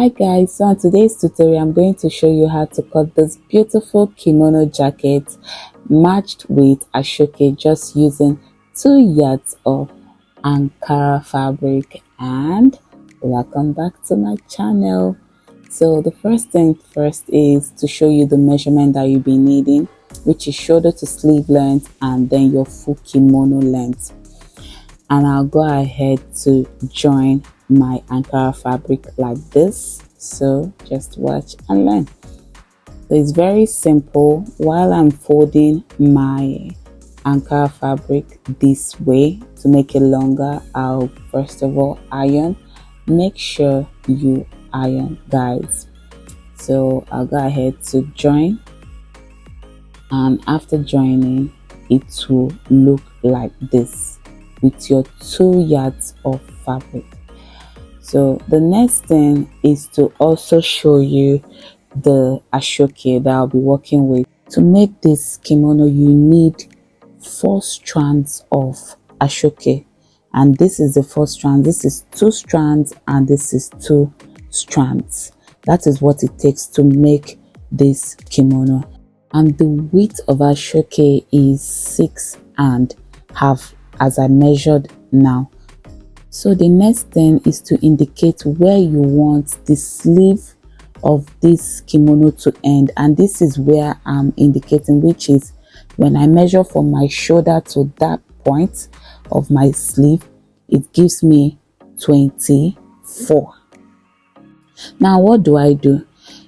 Hi guys, so on today's tutorial I'm going to show you how to cut this beautiful kimono jacket matched with ashoke just using 2 yards of Ankara fabric. And welcome back to my channel. So the first thing first is to show you the measurement that you'll be needing, which is shoulder to sleeve length and then your full kimono length. And I'll go ahead to join my Ankara fabric like this. So just watch and learn. So it's very simple. While I'm folding my Ankara fabric this way to make it longer, I'll first of all iron. Make sure you iron, guys. So I'll go ahead to join, and after joining it will look like this with your 2 yards of fabric. So the next thing is to also show you the ashoke that I'll be working with. To make this kimono, you need 4 strands of ashoke, and this is the 4th strand. This is 2 strands and this is 2 strands. That is what it takes to make this kimono. And the width of ashoke is 6.5 as I measured now. So the next thing is to indicate where you want the sleeve of this kimono to end, and this is where I'm indicating, which is when I measure from my shoulder to that point of my sleeve, it gives me 24. Now what do?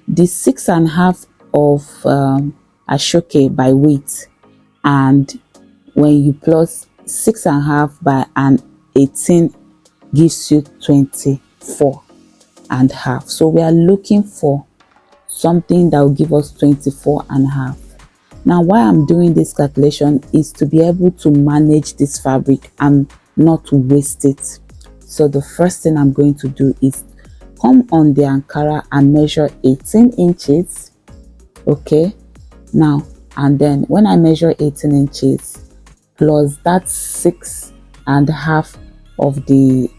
The 6.5 of ashoke by weight, and when you plus 6.5 by an 18 gives you 24.5. So we are looking for something that will give us 24.5. Now why I'm doing this calculation is to be able to manage this fabric and not waste it. So the first thing I'm going to do is come on the Ankara and measure 18 inches. Okay, now and then when I measure 18 inches plus that 6.5 of the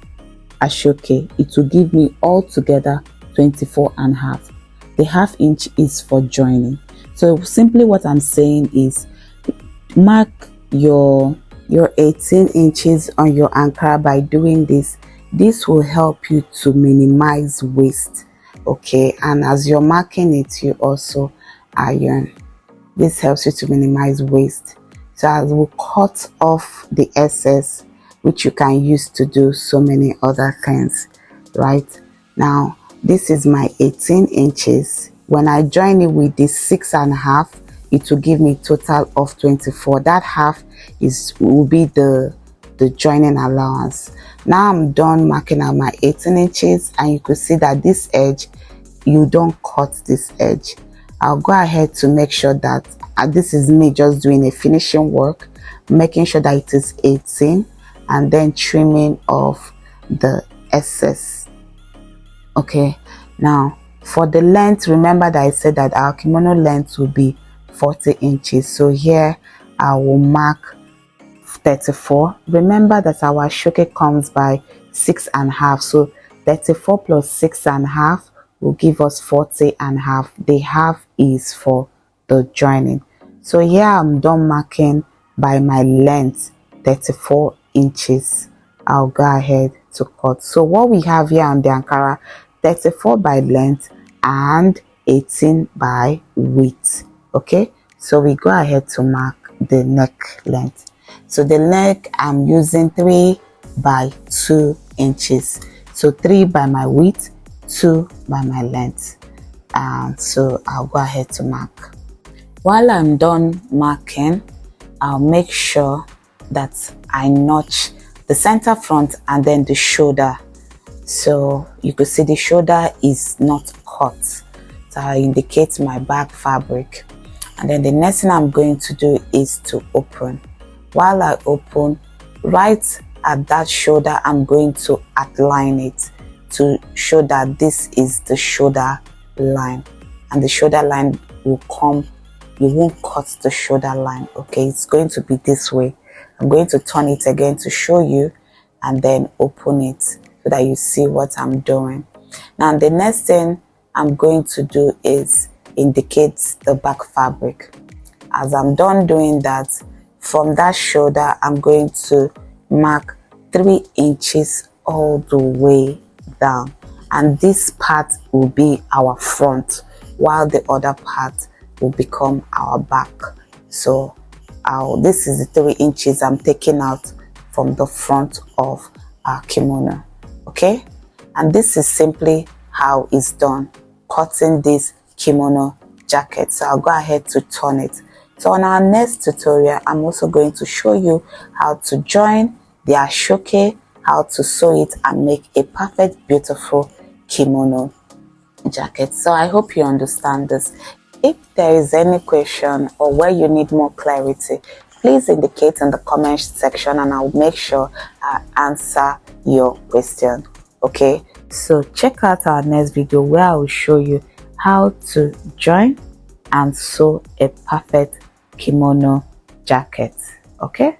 ashoke, it will give me altogether 24.5. The ½ inch is for joining. So simply what I'm saying is mark your 18 inches on your Ankara. By doing this will help you to minimize waste. Okay, and as you're marking it, you also iron. This helps you to minimize waste. So I will cut off the excess, which you can use to do so many other things. Right now, this is my 18 inches. When I join it with this 6.5, it will give me total of 24. That half will be the joining allowance. Now I'm done marking out my 18 inches, and you could see that this edge, you don't cut this edge. I'll go ahead to make sure that this is me just doing a finishing work, making sure that it is 18, and then trimming off the excess. Okay, now for the length, remember that I said that our kimono length will be 40 inches. So here I will mark 34. Remember that our ashoke comes by 6.5, so 34 plus 6.5 will give us 40.5. The half is for the joining. So here I'm done marking by my length, 34 inches. I'll go ahead to cut. So what we have here on the Ankara, 34 by length and 18 by width. Okay, so we go ahead to mark the neck length. So the neck, I'm using 3 by 2 inches. So 3 by my width, 2 by my length. And so I'll go ahead to mark. While I'm done marking, I'll make sure that I notch the center front and then the shoulder. So you could see the shoulder is not cut. So I indicate my back fabric. And then the next thing I'm going to do is to open. While I open, right at that shoulder, I'm going to outline it to show that this is the shoulder line. And the shoulder line will come, you won't cut the shoulder line. Okay, it's going to be this way. I'm going to turn it again to show you and then open it so that you see what I'm doing. Now the next thing I'm going to do is indicate the back fabric. As I'm done doing that, from that shoulder I'm going to mark 3 inches all the way down, and this part will be our front while the other part will become our back. So this is the 3 inches I'm taking out from the front of our kimono. Okay, and this is simply how it's done, cutting this kimono jacket. So I'll go ahead to turn it. So on our next tutorial, I'm also going to show you how to join the ashoke, how to sew it and make a perfect, beautiful kimono jacket. So I hope you understand this. If there is any question or where you need more clarity, please indicate in the comment section and I'll make sure I answer your question. Okay, so check out our next video where I will show you how to join and sew a perfect kimono jacket. Okay.